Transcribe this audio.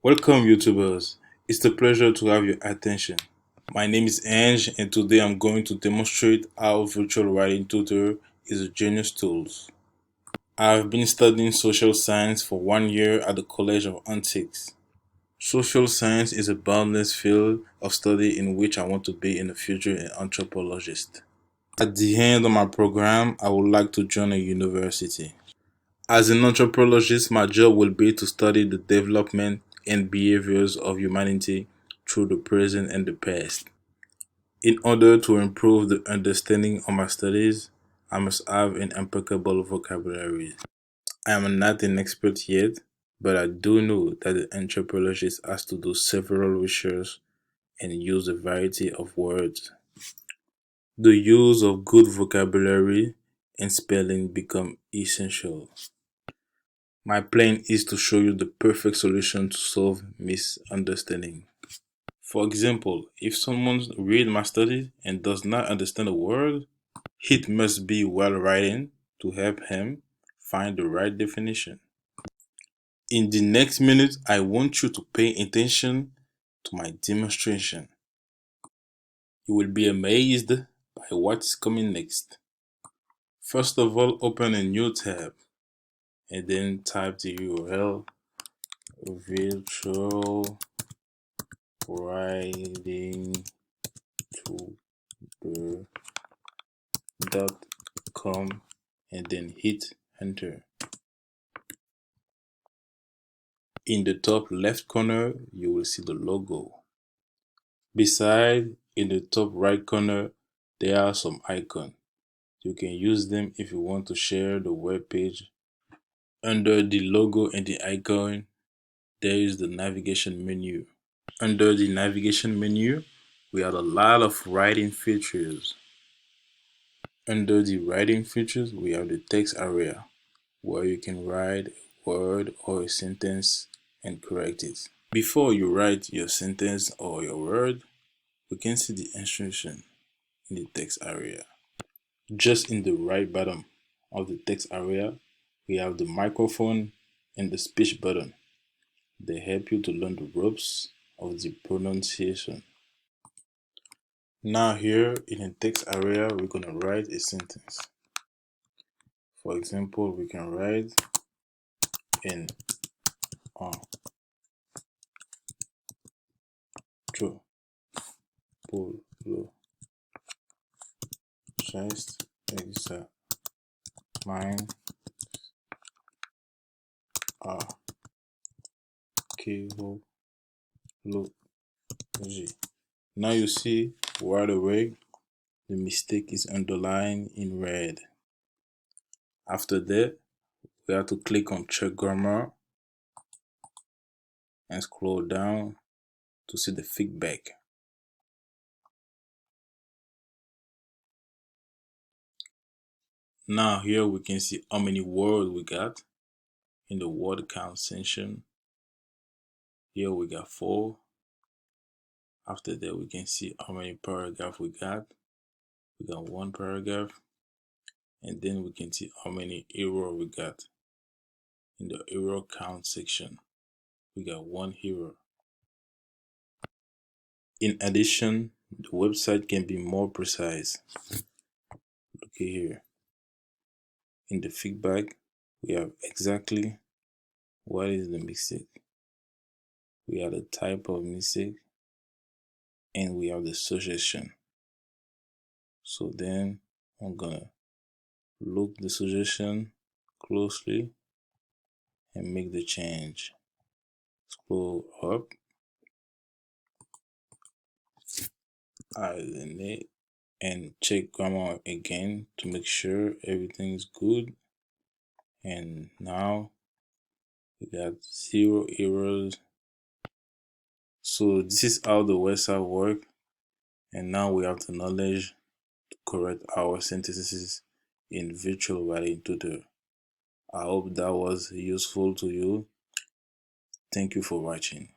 Welcome, YouTubers. It's a pleasure to have your attention. My name is Ange, and today I'm going to demonstrate how virtual writing tutor is a genius tool. I've been studying social science for 1 year at the College of Antiques. Social science is a boundless field of study in which I want to be in the future an anthropologist. At the end of my program, I would like to join a university. As an anthropologist, my job will be to study the development and behaviors of humanity through the present and the past. In order to improve the understanding of my studies, I must have an impeccable vocabulary. I am not an expert yet, but I do know that the anthropologist has to do several research and use a variety of words. The use of good vocabulary and spelling become essential. My plan is to show you the perfect solution to solve misunderstanding. For example, if someone reads my study and does not understand a word, it must be well written to help him find the right definition. In the next minute, I want you to pay attention to my demonstration. You will be amazed by what is coming next. First of all, open a new tab and then type the URL virtual writing tuber.com and then hit enter. In the top left corner, you will see the logo. Beside, in the top right corner, there are some icons. You can use them if you want to share the web page. Under the logo and the icon, there is the navigation menu. Under the navigation menu, we have a lot of writing features. Under the writing features, we have the text area, where you can write a word or a sentence and correct it. Before you write your sentence or your word, we can see the instruction in the text area. Just in the right bottom of the text area, we have the microphone and the speech button. They help you to learn the ropes of the pronunciation. Now here in the text area, we're going to write a sentence. For example, we can write in anthropologist examine archaeology. Now you see right away the mistake is underlined in red. After that, we have to click on check grammar and scroll down to see the feedback. Now here we can see how many words we got in the word count section. Here we got 4. After that, we can see how many paragraphs we got. We got 1 paragraph. And then we can see how many error we got in the error count section. We got 1 error. In addition, the website can be more precise. Look here. In the feedback, we have exactly what is the mistake. We have the type of mistake and we have the suggestion. So then I'm gonna look the suggestion closely and make the change. Scroll up, and check grammar again to make sure everything is good. And now we got 0 errors. So this is how the website works. And now we have the knowledge to correct our sentences in virtual writing tutor. I hope that was useful to you. Thank you for watching.